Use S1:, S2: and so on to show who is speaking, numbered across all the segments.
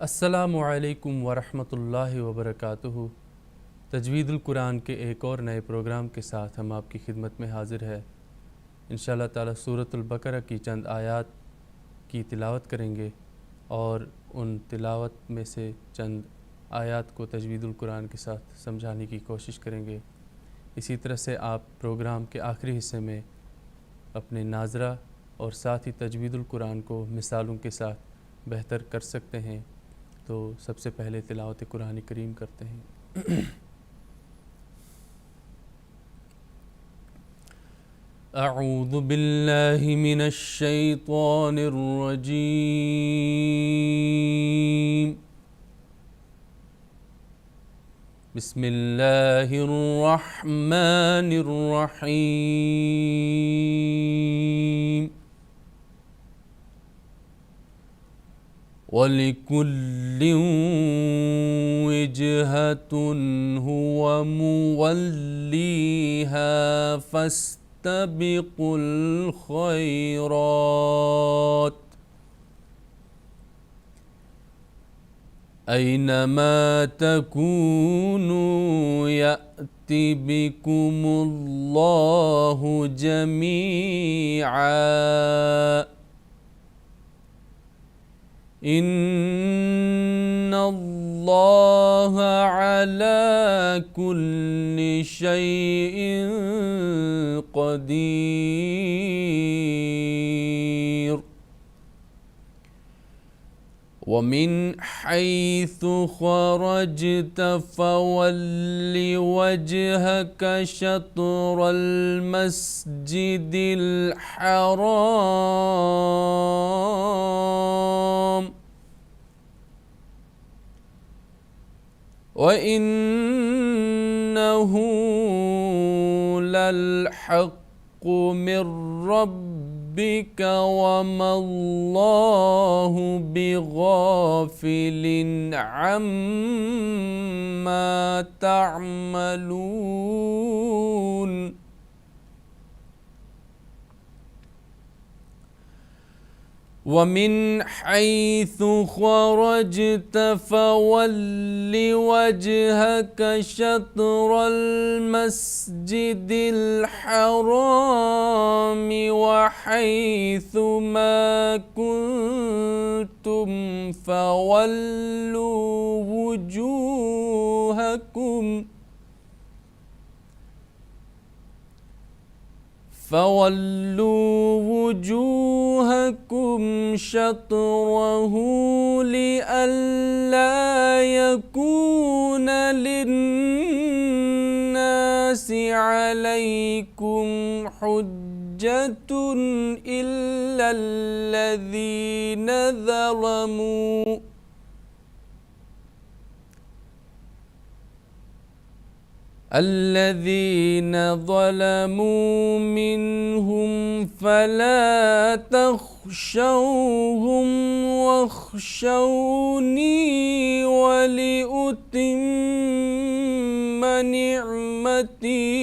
S1: السلام علیکم ورحمۃ اللہ وبرکاتہ۔ تجوید القرآن کے ایک اور نئے پروگرام کے ساتھ ہم آپ کی خدمت میں حاضر ہے۔ انشاءاللہ تعالی سورۃ البقرہ کی چند آیات کی تلاوت کریں گے اور ان تلاوت میں سے چند آیات کو تجوید القرآن کے ساتھ سمجھانے کی کوشش کریں گے۔ اسی طرح سے آپ پروگرام کے آخری حصے میں اپنے ناظرہ اور ساتھ ہی تجوید القرآن کو مثالوں کے ساتھ بہتر کر سکتے ہیں۔ تو سب سے پہلے تلاوت قرآن کریم کرتے ہیں۔ اعوذ باللہ من الشیطان الرجیم، بسم اللہ الرحمن الرحیم۔ وَلِكُلٍّ وِجْهَةٌ هُوَ مُوَلِّيهَا فَاسْتَبِقُوا الْخَيْرَاتِ أَيْنَمَا تَكُونُوا يَأْتِ بِكُمُ اللَّهُ جَمِيعًا إِنَّ اللَّهَ عَلَى كُلِّ شَيْءٍ قَدِيرٌ وَمِنْ حَيْثُ خَرَجْتَ فَوَلِّ وَجْهَكَ شَطْرَ الْمَسْجِدِ الْحَرَامِ وَإِنَّهُ لَلْحَقُّ مِنْ رَبِّكَ وَمَا اللَّهُ بِغَافِلٍ عَمَّا تَعْمَلُونَ وَمِنْ حَيْثُ خَرَجْتَ فَوَلِّ وَجْهَكَ شَطْرَ الْمَسْجِدِ الْحَرَامِ وَحَيْثُ مَا كُنْتُمْ فَوَلُّوا وُجُوهَكُمْ شَطْرَهُ لِئَلَّا يَكُونَ لِلنَّاسِ عَلَيْكُمْ حُجَّةٌ إِلَّا الَّذِينَ ظَلَمُوا مِنْهُمْ فَلَا تَخْشَوْهُمْ وَاخْشَوْنِي وَلِأُتِمَّ نِعْمَتِي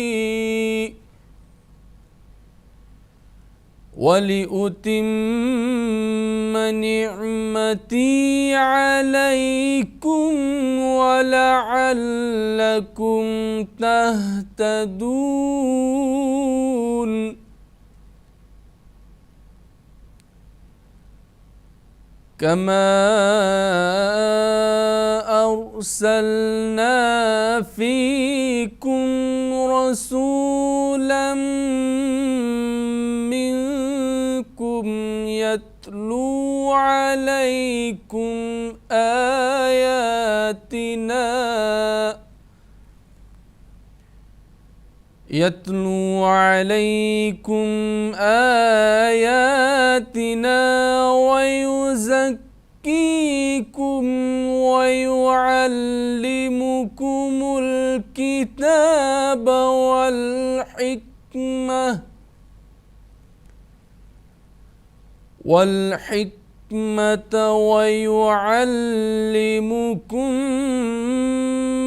S1: عَلَيْكُمْ وَلَعَلَّكُمْ تَهْتَدُونَ كَمَا أَرْسَلْنَا فِيكُمْ رَسُولًا مِّنكُمْ يَتْلُو عَلَيْكُمْ آيَاتِنَا وَيُزَكِّيكُمْ وَيُعَلِّمُكُمُ الْكِتَابَ وَالْحِكْمَةَ وَيُعَلِّمُكُم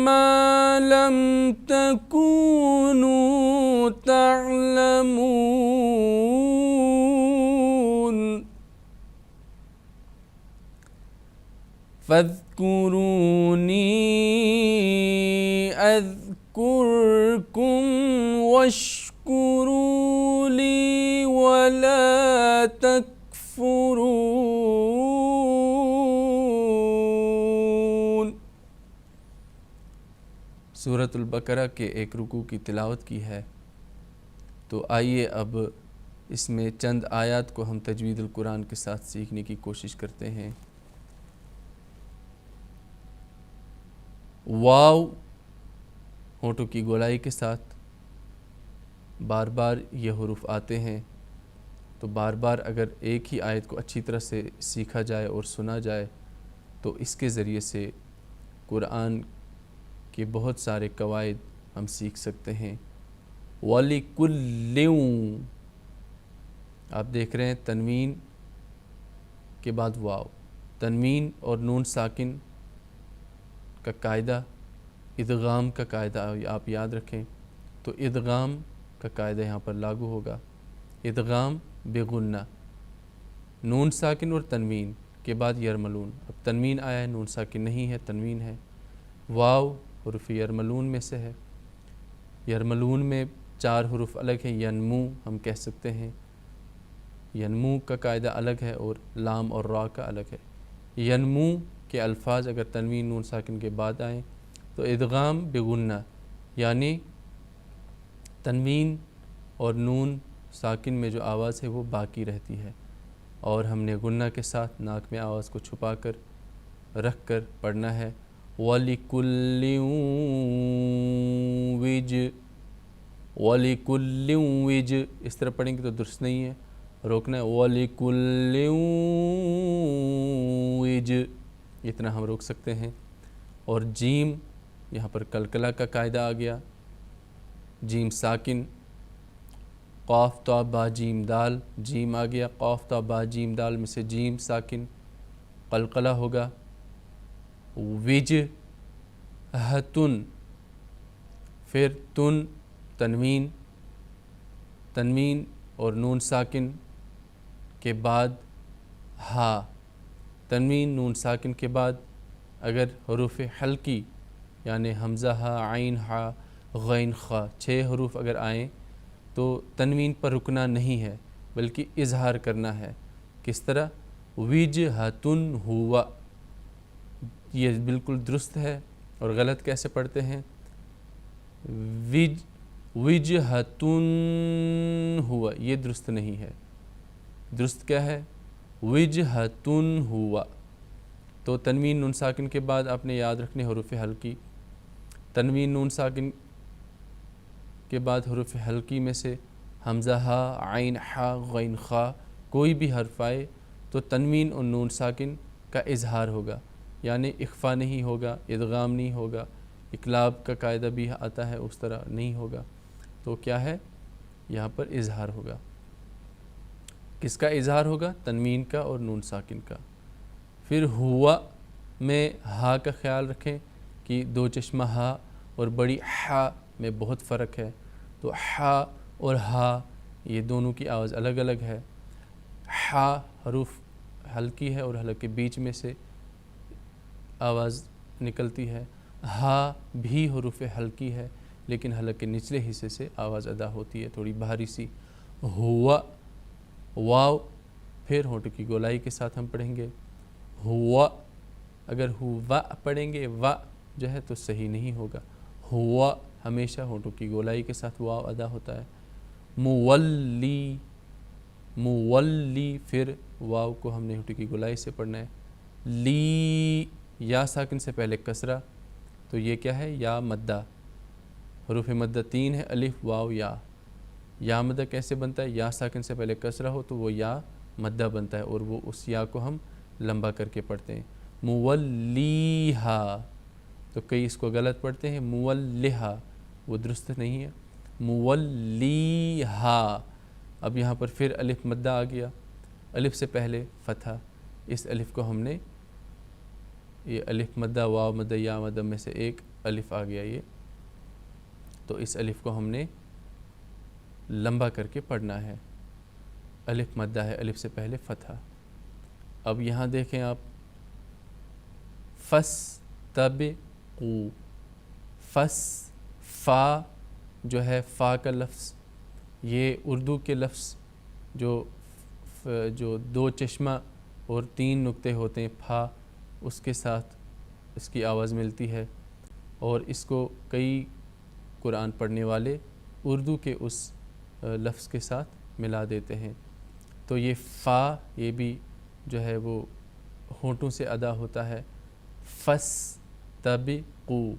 S1: مَّا لَمْ تَكُونُوا تعلمون فاذکرونی اذکرکم واشکروا لی ولا تکفرون۔ سورۃ البقرہ کے ایک رکوع کی تلاوت کی ہے، تو آئیے اب اس میں چند آیات کو ہم تجوید القرآن کے ساتھ سیکھنے کی کوشش کرتے ہیں۔ واو ہونٹوں کی گولائی کے ساتھ بار بار یہ حروف آتے ہیں، تو بار بار اگر ایک ہی آیت کو اچھی طرح سے سیکھا جائے اور سنا جائے تو اس کے ذریعے سے قرآن کے بہت سارے قواعد ہم سیکھ سکتے ہیں۔ وَلِكُلٍّ، آپ دیکھ رہے ہیں تنوین کے بعد واو، تنوین اور نون ساکن کا قاعدہ ادغام کا قاعدہ آپ یاد رکھیں، تو ادغام کا قاعدہ یہاں پر لاگو ہوگا، ادغام بغنہ، نون ساکن اور تنوین کے بعد یرملون۔ اب تنوین آیا ہے، نون ساکن نہیں ہے، تنوین ہے۔ واو حرف یرملون میں سے ہے، یرملون میں 4 حروف الگ ہیں، ینمو ہم کہہ سکتے ہیں، ینمو کا قاعدہ الگ ہے اور لام اور را کا الگ ہے۔ ینمو کے الفاظ اگر تنوین نون ساکن کے بعد آئیں تو ادغام بغنہ، یعنی تنوین اور نون ساکن میں جو آواز ہے وہ باقی رہتی ہے، اور ہم نے غنہ کے ساتھ ناک میں آواز کو چھپا کر رکھ کر پڑھنا ہے۔ وَلِكُلٍّ وِجْ، وَلِكُلٍّ وِجْ، اس طرح پڑھیں گے تو درست نہیں ہے، روکنا ہے وَلِكُلٍّ وِجْ، اتنا ہم روک سکتے ہیں۔ اور جیم، یہاں پر قلقلہ کا قاعدہ آ گیا، جیم ساکن، قاف تا با جیم دال، جیم آ گیا، قاف تا با جیم دال میں سے جیم ساکن، قلقلہ ہوگا۔ وج ہتن، پھر تن، تنوین، تنوین اور نون ساکن کے بعد ہا، تنوین نون ساکن کے بعد اگر حروف حلقی یعنی حمزہ ہا، عین ہا، غین خا 6 حروف اگر آئیں تو تنوین پر رکنا نہیں ہے بلکہ اظہار کرنا ہے۔ کس طرح؟ وجہتن ہوا، یہ بالکل درست ہے، اور غلط کیسے پڑھتے ہیں؟ وجہتن ہوا، یہ درست نہیں ہے، درست کیا ہے؟ وجہتن ہوا۔ تو تنوین نون ساکن کے بعد آپ نے یاد رکھنے حروف حلقی، تنوین نون ساکن کے بعد حروف حلقی میں سے حمزہ ہا، عین ہا، غین خا کوئی بھی حرف آئے تو تنوین اور نون ساکن کا اظہار ہوگا، یعنی اخفا نہیں ہوگا، ادغام نہیں ہوگا، اقلاب کا قاعدہ بھی آتا ہے اس طرح نہیں ہوگا، تو کیا ہے؟ یہاں پر اظہار ہوگا۔ کس کا اظہار ہوگا؟ تنوین کا اور نون ساکن کا۔ پھر ہوا میں ہا کا خیال رکھیں کہ 2 چشمہ ہا اور بڑی ہا میں بہت فرق ہے، تو ہا اور ہا یہ دونوں کی آواز الگ الگ ہے۔ ہا حروف حلقی ہے اور حلق کے بیچ میں سے آواز نکلتی ہے، ہا بھی حروف حلقی ہے لیکن حلق کے نچلے حصے سے آواز ادا ہوتی ہے، تھوڑی بھاری سی۔ ہوا، واو پھر ہونٹوں کی گولائی کے ساتھ ہم پڑھیں گے ہوا، اگر ہوا پڑھیں گے وا جو ہے تو صحیح نہیں ہوگا، ہوا ہمیشہ ہونٹوں کی گولائی کے ساتھ واو ادا ہوتا ہے۔ مولی، مولی پھر واو کو ہم نے ہونٹوں کی گولائی سے پڑھنا ہے۔ لی، یا ساکن سے پہلے کسرہ، تو یہ کیا ہے؟ یا مدہ، حروف مدہ 3 ہے، الف واو یا۔ یا مدہ کیسے بنتا ہے؟ یا ساکن سے پہلے کسرہ ہو تو وہ یا مدہ بنتا ہے، اور وہ اس یا کو ہم لمبا کر کے پڑھتے ہیں۔ مولیہا، تو کئی اس کو غلط پڑھتے ہیں مولیہا، وہ درست نہیں ہے، مولیہا۔ اب یہاں پر پھر الف مدہ آ گیا، الف سے پہلے فتحہ، اس الف کو ہم نے، یہ الف مدہ واو مدہ یا مدہ میں سے ایک الف آ گیا یہ، تو اس الف کو ہم نے لمبا کر کے پڑھنا ہے، الف مدہ ہے، الف سے پہلے فتحہ۔ اب یہاں دیکھیں آپ فَاسْتَبِقُوا، فا جو ہے فا کا لفظ، یہ اردو کے لفظ جو دو چشمہ اور تین نقطے ہوتے ہیں پھا، اس کے ساتھ اس کی آواز ملتی ہے، اور اس کو کئی قرآن پڑھنے والے اردو کے اس لفظ کے ساتھ ملا دیتے ہیں۔ تو یہ فا، یہ بھی جو ہے وہ ہونٹوں سے ادا ہوتا ہے، فَاسْتَبِقُوا،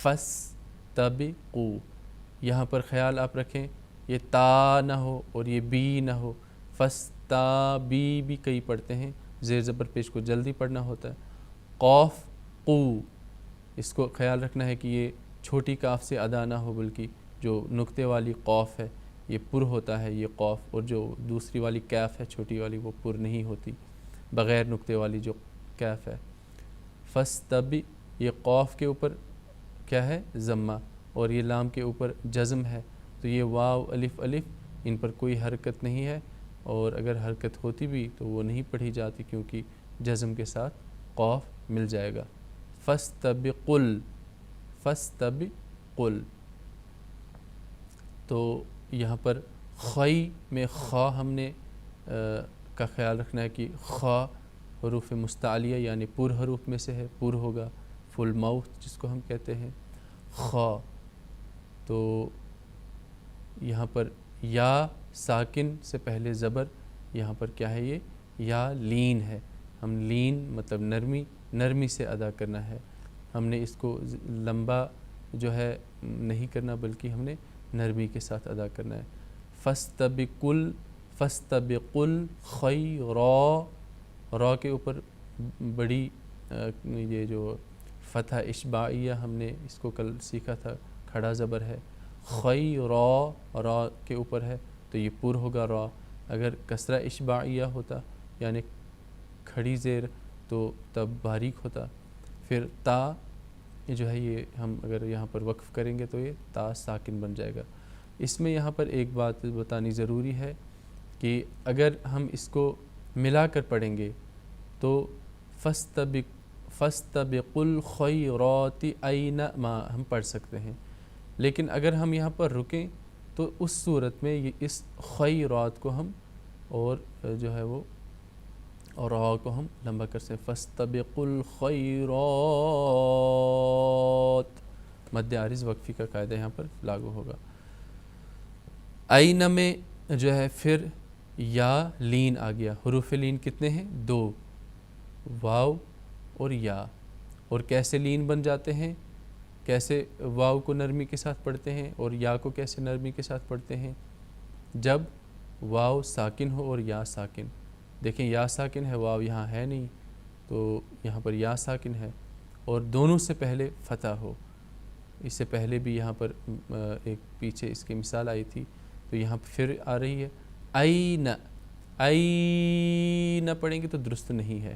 S1: فَاسْتَبِقُوا۔ یہاں پر خیال آپ رکھیں یہ تا نہ ہو اور یہ بی نہ ہو، فَاسْتَبِی بھی کئی پڑھتے ہیں، زیر زبر پیش کو جلدی پڑھنا ہوتا ہے۔ قوف قو، اس کو خیال رکھنا ہے کہ یہ چھوٹی کاف سے ادا نہ ہو، بلکہ جو نقطے والی قوف ہے یہ پر ہوتا ہے یہ قوف، اور جو دوسری والی کیف ہے چھوٹی والی وہ پر نہیں ہوتی، بغیر نقطے والی جو کیف ہے۔ فَاسْتَبِ، یہ قوف کے اوپر کیا ہے ضمہ، اور یہ لام کے اوپر جزم ہے، تو یہ واو الف الف ان پر کوئی حرکت نہیں ہے، اور اگر حرکت ہوتی بھی تو وہ نہیں پڑھی جاتی کیونکہ جزم کے ساتھ قوف مل جائے گا۔ فَاسْتَبِقُل، فَاسْتَبِقُل۔ تو یہاں پر خی میں خا ہم نے کا خیال رکھنا ہے کہ خا حروف مستعلیہ یعنی پر حروف میں سے ہے، پر ہوگا، فل ماؤتھ جس کو ہم کہتے ہیں خا۔ تو یہاں پر یا ساکن سے پہلے زبر، یہاں پر کیا ہے یہ یا لین ہے، ہم لین مطلب نرمی سے ادا کرنا ہے، ہم نے اس کو لمبا جو ہے نہیں کرنا بلکہ ہم نے نرمی کے ساتھ ادا کرنا ہے۔ فَاسْتَبِقُل، فَاسْتَبِقُل خَيْرَا، را کے اوپر بڑی یہ جو فتح اشباعیہ ہم نے اس کو کل سیکھا تھا، کھڑا زبر ہے، خَيْرَا را کے اوپر ہے تو یہ پر ہوگا را۔ اگر کسرہ اشباعیہ ہوتا یعنی کھڑی زیر تو تب باریک ہوتا۔ پھر تا جو ہے یہ ہم اگر یہاں پر وقف کریں گے تو یہ تا ساکن بن جائے گا۔ اس میں یہاں پر ایک بات بتانی ضروری ہے کہ اگر ہم اس کو ملا کر پڑھیں گے تو فَاسْتَبِقُوا الْخَيْرَاتِ أَيْنَمَا ہم پڑھ سکتے ہیں، لیکن اگر ہم یہاں پر رکیں تو اس صورت میں اس خیرات کو ہم اور جو ہے وہ اور را کو ہم لمبا کر سے فَاسْتَبِقُوا الْخَيْرَاتِ، مد عارض وقفی کا قاعدہ یہاں پر لاگو ہوگا۔ عین میں جو ہے پھر یا لین آ گیا، حروف لین کتنے ہیں؟ دو، واو اور یا، اور کیسے لین بن جاتے ہیں، کیسے واو کو نرمی کے ساتھ پڑھتے ہیں اور یا کو کیسے نرمی کے ساتھ پڑھتے ہیں؟ جب واو ساکن ہو اور یا ساکن، دیکھیں یا ساکن ہے واو یہاں ہے نہیں تو یہاں پر یا ساکن ہے، اور دونوں سے پہلے فتح ہو، اس سے پہلے بھی یہاں پر ایک پیچھے اس کی مثال آئی تھی تو یہاں پھر آ رہی ہے این، این پڑھیں گے تو درست نہیں ہے،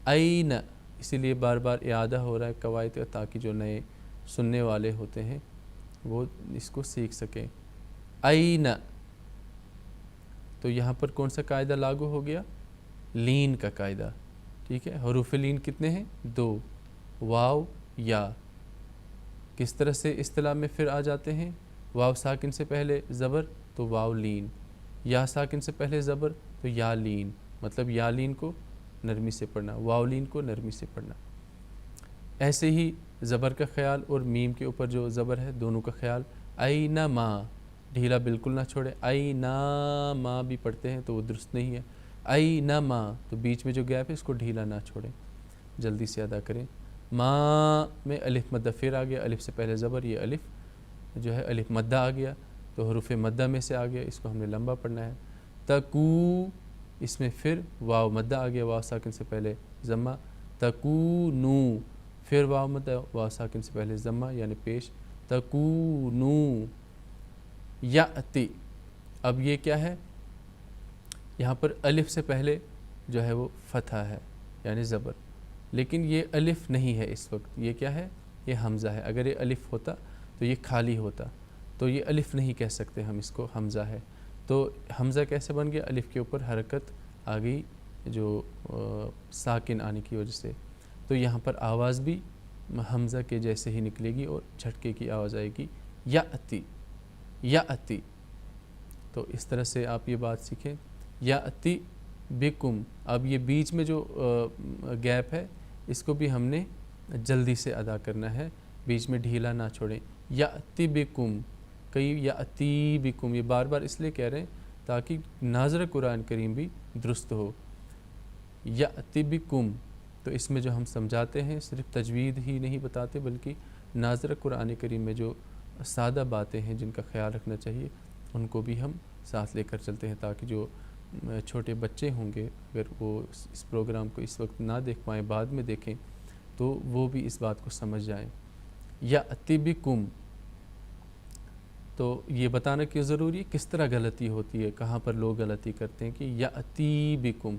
S1: این، اسی لیے بار بار اعادہ ہو رہا ہے قواعد کا تاکہ جو نئے سننے والے ہوتے ہیں وہ اس کو سیکھ سکیں۔ این، تو یہاں پر کون سا قاعدہ لاگو ہو گیا؟ لین کا قاعدہ، ٹھیک ہے۔ حروف لین کتنے ہیں؟ دو، واو یا۔ کس طرح سے اصطلاح میں پھر آ جاتے ہیں؟ واو ساکن سے پہلے زبر تو واو لین، یا ساکن سے پہلے زبر تو یا لین، مطلب یا لین کو نرمی سے پڑھنا، واو لین کو نرمی سے پڑھنا۔ ایسے ہی زبر کا خیال اور میم کے اوپر جو زبر ہے دونوں کا خیال، اینما، ڈھیلا بالکل نہ چھوڑے، اینما بھی پڑھتے ہیں تو وہ درست نہیں ہے، اینما، تو بیچ میں جو گیپ ہے اس کو ڈھیلا نہ چھوڑیں، جلدی سے ادا کریں۔ ما میں الف مدہ پھر آ گیا، الف سے پہلے زبر، یہ الف جو ہے الف مدہ آ گیا تو حروف مدہ میں سے آ گیا، اس کو ہم نے لمبا پڑھنا ہے۔ تکو، اس میں پھر واو مدہ آ گیا، واو ساکن سے پہلے ضمہ، تکونو، پھر واو مدہ، واو ساکن سے پہلے ضمہ یعنی پیش، تکونو، یأتی، اب یہ کیا ہے؟ یہاں پر الف سے پہلے جو ہے وہ فتح ہے یعنی زبر، لیکن یہ الف نہیں ہے اس وقت، یہ کیا ہے؟ یہ حمزہ ہے۔ اگر یہ الف ہوتا تو یہ خالی ہوتا، تو یہ الف نہیں کہہ سکتے ہم اس کو، حمزہ ہے۔ تو حمزہ کیسے بن گیا؟ الف کے اوپر حرکت آ گئی جو ساکن آنے کی وجہ سے۔ تو یہاں پر آواز بھی حمزہ کے جیسے ہی نکلے گی اور جھٹکے کی آواز آئے گی یاتی یاتی. تو اس طرح سے آپ یہ بات سیکھیں یاتی بکم. اب یہ بیچ میں جو گیپ ہے اس کو بھی ہم نے جلدی سے ادا کرنا ہے, بیچ میں ڈھیلا نہ چھوڑیں. یاتی بکم, کئی یاتی بکم, یہ بار بار اس لیے کہہ رہے ہیں تاکہ ناظر قرآن کریم بھی درست ہو. یاتی بکم, تو اس میں جو ہم سمجھاتے ہیں صرف تجوید ہی نہیں بتاتے بلکہ ناظر قرآن کریم میں جو سادہ باتیں ہیں جن کا خیال رکھنا چاہیے ان کو بھی ہم ساتھ لے کر چلتے ہیں, تاکہ جو چھوٹے بچے ہوں گے اگر وہ اس پروگرام کو اس وقت نہ دیکھ پائیں, بعد میں دیکھیں تو وہ بھی اس بات کو سمجھ جائیں. یاتی بکم, تو یہ بتانا کیوں ضروری ہے, کس طرح غلطی ہوتی ہے, کہاں پر لوگ غلطی کرتے ہیں کہ یاتی بکم,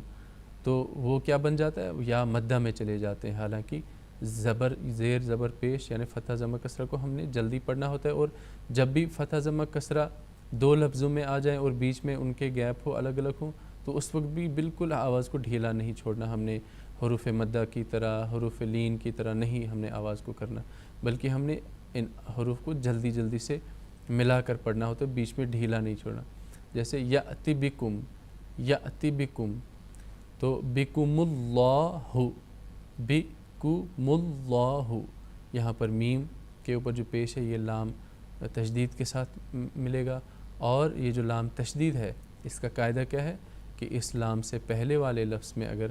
S1: تو وہ کیا بن جاتا ہے, یا مدہ میں چلے جاتے ہیں, حالانکہ زبر زیر زبر پیش یعنی فتح ضمہ کسرہ کو ہم نے جلدی پڑھنا ہوتا ہے, اور جب بھی فتح ضمہ کسرہ دو لفظوں میں آ جائیں اور بیچ میں ان کے گیپ ہو, الگ الگ ہوں, تو اس وقت بھی بالکل آواز کو ڈھیلا نہیں چھوڑنا. ہم نے حروف مدہ کی طرح, حروف لین کی طرح نہیں ہم نے آواز کو کرنا, بلکہ ہم نے ان حروف کو جلدی جلدی سے ملا کر پڑھنا ہوتا ہے, بیچ میں ڈھیلا نہیں چھوڑنا. جیسے یاتی بکم, یاتی بکم, تو بکم اللہ, بکم اللہ, یہاں پر میم کے اوپر جو پیش ہے یہ لام تشدید کے ساتھ ملے گا, اور یہ جو لام تشدید ہے اس کا قاعدہ کیا ہے کہ اس لام سے پہلے والے لفظ میں اگر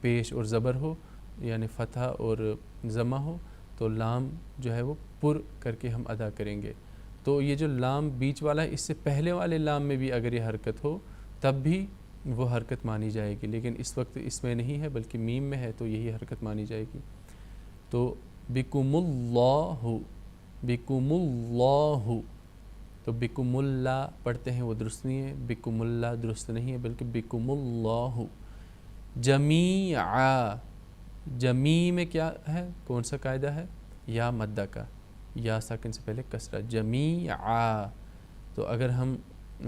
S1: پیش اور زبر ہو یعنی فتح اور ضمہ ہو تو لام جو ہے وہ پر کر کے ہم ادا کریں گے. تو یہ جو لام بیچ والا ہے اس سے پہلے والے لام میں بھی اگر یہ حرکت ہو تب بھی وہ حرکت مانی جائے گی, لیکن اس وقت اس میں نہیں ہے بلکہ میم میں ہے تو یہی حرکت مانی جائے گی. تو بکم اللہ, بکم اللہ, تو بکم اللہ پڑھتے ہیں وہ درست نہیں ہے, بکم اللہ درست نہیں ہے بلکہ بکم اللہ. جمیعا, جمی میں کیا ہے, کون سا قاعدہ ہے, یا مدہ کا, یا ساکن سے پہلے کسرہ, جمیعا. تو اگر ہم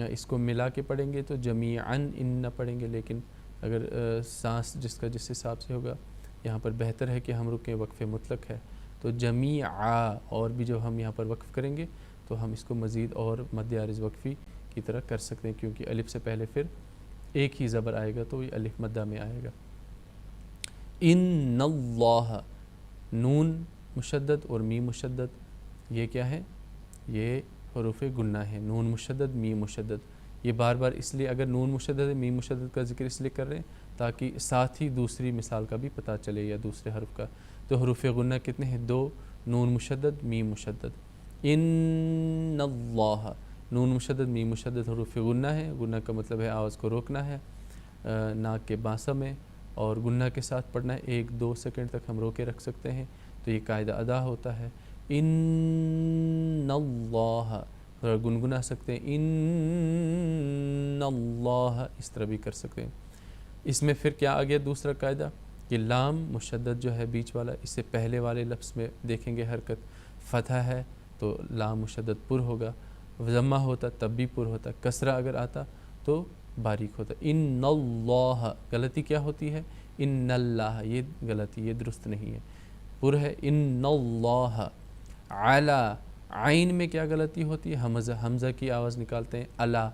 S1: اس کو ملا کے پڑھیں گے تو جمیعاً ان نہ پڑھیں گے, لیکن اگر سانس جس کا جس حساب سے ہوگا یہاں پر بہتر ہے کہ ہم رکیں, وقف مطلق ہے. تو جمیعا, اور بھی جو ہم یہاں پر وقف کریں گے تو ہم اس کو مزید اور مد عارض وقفی کی طرح کر سکتے ہیں, کیونکہ الف سے پہلے پھر ایک ہی زبر آئے گا تو یہ الف مدہ میں آئے گا. ان اللہ, نون مشدد اور میم مشدد, یہ کیا ہے, یہ حروف گنہ ہے. نون مشدد میم مشدد, یہ بار بار اس لیے اگر نون مشدد ہے میم مشدد کا ذکر اس لیے کر رہے ہیں تاکہ ساتھ ہی دوسری مثال کا بھی پتہ چلے یا دوسرے حرف کا. تو حروف غنہ کتنے ہیں, دو, نون مشدد میم مشدد. ان اللہ, نون مشدد میم مشدد حروف غنہ ہے, غنہ کا مطلب ہے آواز کو روکنا ہے ناک کے بانسا میں, اور غنہ کے ساتھ پڑھنا ہے, 1-2 سیکنڈ تک ہم روکے رکھ سکتے ہیں تو یہ قاعدہ ادا ہوتا ہے. ان اللہ, تھوڑا گنگنا سکتے ہیں, ان اللہ, اس طرح بھی کر سکتے ہیں. اس میں پھر کیا آ گیا دوسرا قاعدہ کہ لام مشدد جو ہے بیچ والا, اس سے پہلے والے لفظ میں دیکھیں گے حرکت فتح ہے تو لام مشدد پر ہوگا, ضمہ ہوتا تب بھی پر ہوتا, کسرہ اگر آتا تو باریک ہوتا. ان اللہ, غلطی کیا ہوتی ہے, ان اللہ, یہ غلطی, یہ درست نہیں ہے, پر ہے. ان اللہ علی, عین میں کیا غلطی ہوتی ہے, حمزہ کی آواز نکالتے ہیں, علی,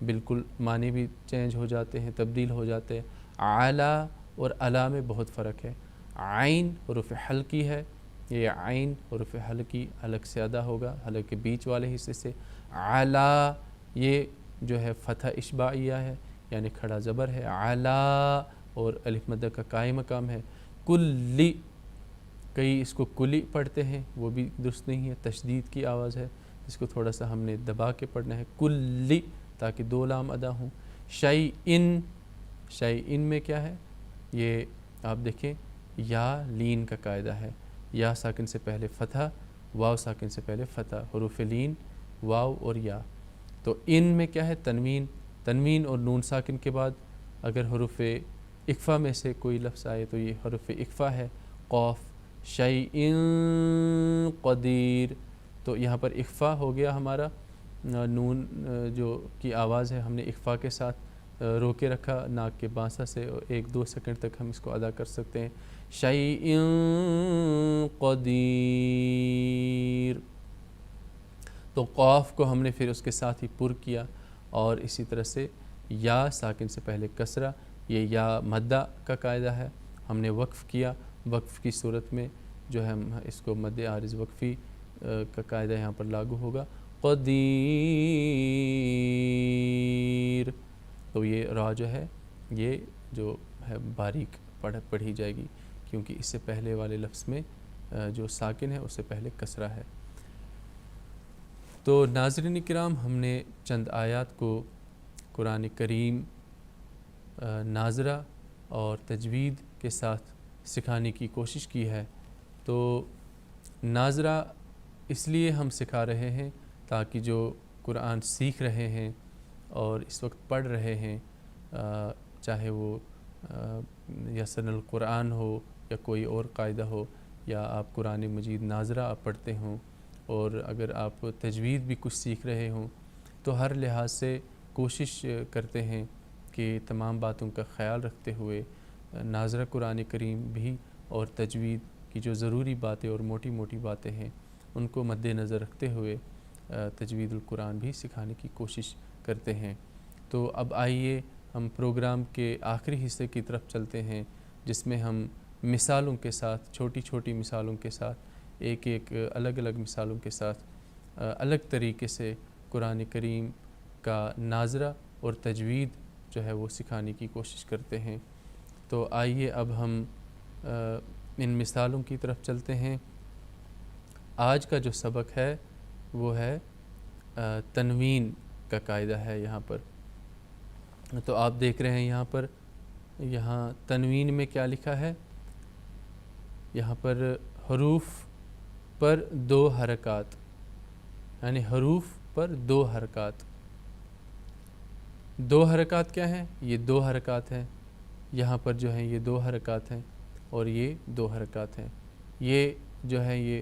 S1: بالکل معنی بھی چینج ہو جاتے ہیں, تبدیل ہو جاتے ہیں. علی اور علی میں بہت فرق ہے. عین حروف حلقی ہے, یہ عین حروف حلقی الگ سے ادا ہوگا حلقے بیچ والے حصے سے. علی یہ جو ہے فتح اشباعیہ ہے یعنی کھڑا زبر ہے. علی اور الف مدہ کا قائم مقام ہے. کلی, کئی اس کو کلی پڑھتے ہیں, وہ بھی درست نہیں ہے, تشدید کی آواز ہے, اس کو تھوڑا سا ہم نے دبا کے پڑھنا ہے, کلی, تاکہ 2 لام ادا ہوں. شیئن, شیئن میں کیا ہے, یہ آپ دیکھیں یا لین کا قاعدہ ہے, یا ساکن سے پہلے فتح, واو ساکن سے پہلے فتح, حروف لین واو اور یا. تو ان میں کیا ہے, تنوین, تنوین اور نون ساکن کے بعد اگر حروف اقفا میں سے کوئی لفظ آئے تو یہ حروف اقفا ہے. قوف, شیئن قدیر, تو یہاں پر اقفا ہو گیا ہمارا, نون جو کی آواز ہے ہم نے اقفا کے ساتھ روکے رکھا ناک کے بانسا سے, 1-2 سیکنڈ تک ہم اس کو ادا کر سکتے ہیں. شيء قدير. تو قاف کو ہم نے پھر اس کے ساتھ ہی پر کیا، اور اسی طرح سے یا ساکن سے پہلے کسرہ، یہ یا مدہ کا قاعدہ ہے، ہم نے وقف کیا. وقف کی صورت میں جو ہے ہم اس کو مد عارض وقفی کا قاعدہ یہاں پر لاگو ہوگا. قدیر، تو یہ را جو ہے یہ جو ہے باریک پڑھی جائے گی، کیونکہ اس سے پہلے والے لفظ میں جو ساکن ہے اس سے پہلے کسرہ ہے. تو ناظرین کرام، ہم نے چند آیات کو قرآن کریم ناظرہ اور تجوید کے ساتھ سکھانے کی کوشش کی ہے. تو ناظرہ اس لیے ہم سکھا رہے ہیں تاکہ جو قرآن سیکھ رہے ہیں اور اس وقت پڑھ رہے ہیں، چاہے وہ یسن القرآن ہو یا کوئی اور قاعدہ ہو، یا آپ قرآن مجید ناظرہ آپ پڑھتے ہوں، اور اگر آپ تجوید بھی کچھ سیکھ رہے ہوں، تو ہر لحاظ سے کوشش کرتے ہیں کہ تمام باتوں کا خیال رکھتے ہوئے ناظرہ قرآن کریم بھی اور تجوید کی جو ضروری باتیں اور موٹی موٹی باتیں ہیں ان کو مد نظر رکھتے ہوئے تجوید القرآن بھی سکھانے کی کوشش کرتے ہیں. تو اب آئیے ہم پروگرام کے آخری حصے کی طرف چلتے ہیں، جس میں ہم مثالوں کے ساتھ، چھوٹی چھوٹی مثالوں کے ساتھ، ایک ایک الگ الگ مثالوں کے ساتھ الگ طریقے سے قرآن کریم کا ناظرہ اور تجوید جو ہے وہ سکھانے کی کوشش کرتے ہیں. تو آئیے اب ہم ان مثالوں کی طرف چلتے ہیں. آج کا جو سبق ہے وہ ہے تنوین کا قاعدہ ہے یہاں پر. تو آپ دیکھ رہے ہیں یہاں پر، یہاں تنوین میں کیا لکھا ہے، یہاں پر حروف پر 2 حرکات، یعنی حروف پر 2 حرکات. 2 حرکات کیا ہیں؟ یہ 2 حرکات ہیں. یہاں پر جو ہیں یہ 2 حرکات ہیں اور یہ 2 حرکات ہیں. یہ جو ہے یہ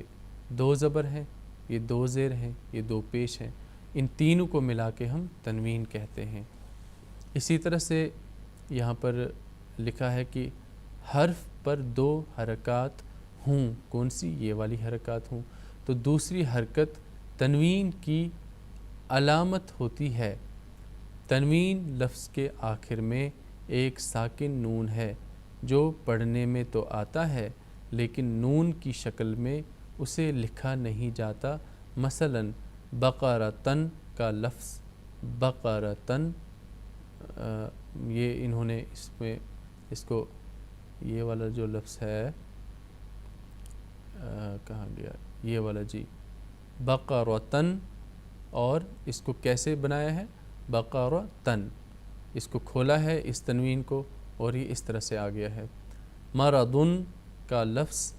S1: 2 زبر ہیں، یہ 2 زیر ہیں، یہ 2 پیش ہیں. ان تینوں کو ملا کے ہم تنوین کہتے ہیں. اسی طرح سے یہاں پر لکھا ہے کہ حرف پر 2 حرکات ہوں. کون سی؟ یہ والی حرکات ہوں. تو دوسری حرکت تنوین کی علامت ہوتی ہے. تنوین لفظ کے آخر میں ایک ساکن نون ہے جو پڑھنے میں تو آتا ہے لیکن نون کی شکل میں اسے لکھا نہیں جاتا. مثلا بقرۃن کا لفظ بقرۃن، یہ انہوں نے اس میں اس کو یہ والا جو لفظ ہے کہاں گیا، یہ والا جی بقرۃن، اور اس کو کیسے بنایا ہے؟ بقرۃن، اس کو کھولا ہے اس تنوین کو، اور یہ اس طرح سے آ گیا ہے. مرضن کا لفظ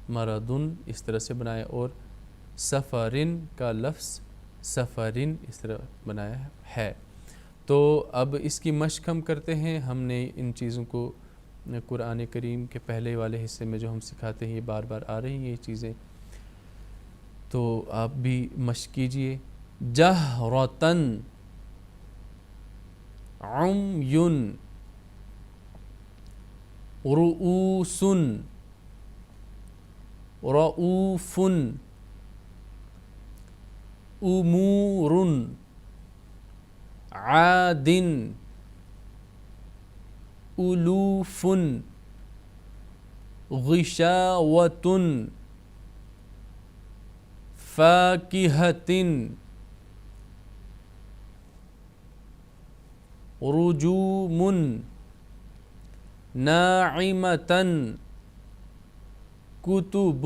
S1: مرضن اس طرح سے بنایا، اور سفرن کا لفظ سفرن اس طرح بنایا ہے. تو اب اس کی مشق ہم کرتے ہیں. ہم نے ان چیزوں کو قرآن کریم کے پہلے والے حصے میں جو ہم سکھاتے ہیں یہ بار بار آ رہی ہیں یہ چیزیں، تو آپ بھی مشق کیجئے. جہرتن، عمیٌ، رؤوس، رؤوف، امور، عاد، الوف، غشاوۃ، فاکہۃ، رجوم، ناعمۃ، کتب،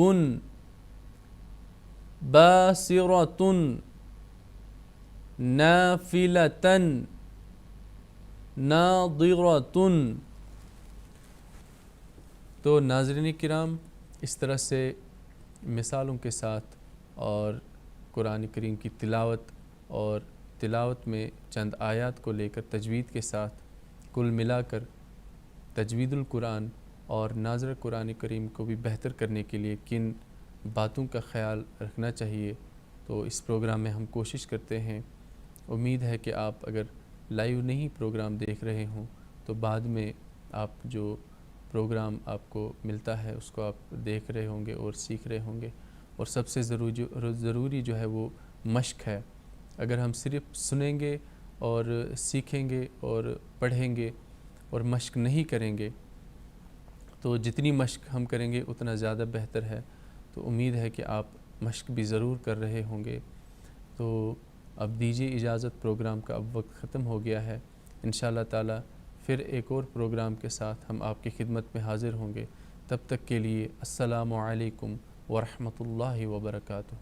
S1: باسرۃ، نافلۃ، ناظرۃ. تو ناظرین کرام، اس طرح سے مثالوں کے ساتھ اور قرآن کریم کی تلاوت اور تلاوت میں چند آیات کو لے کر تجوید کے ساتھ کل ملا کر تجوید القرآن اور ناظرہ قرآن کریم کو بھی بہتر کرنے کے لیے کن باتوں کا خیال رکھنا چاہیے، تو اس پروگرام میں ہم کوشش کرتے ہیں. امید ہے کہ آپ اگر لائیو نہیں پروگرام دیکھ رہے ہوں تو بعد میں آپ جو پروگرام آپ کو ملتا ہے اس کو آپ دیکھ رہے ہوں گے اور سیکھ رہے ہوں گے. اور سب سے ضروری جو ہے وہ مشق ہے. اگر ہم صرف سنیں گے اور سیکھیں گے اور پڑھیں گے اور مشق نہیں کریں گے تو جتنی مشق ہم کریں گے اتنا زیادہ بہتر ہے. تو امید ہے کہ آپ مشق بھی ضرور کر رہے ہوں گے. تو اب دیجیے اجازت، پروگرام کا اب وقت ختم ہو گیا ہے. انشاءاللہ تعالی پھر ایک اور پروگرام کے ساتھ ہم آپ کی خدمت میں حاضر ہوں گے. تب تک کے لیے السلام علیکم ورحمۃ اللہ وبرکاتہ.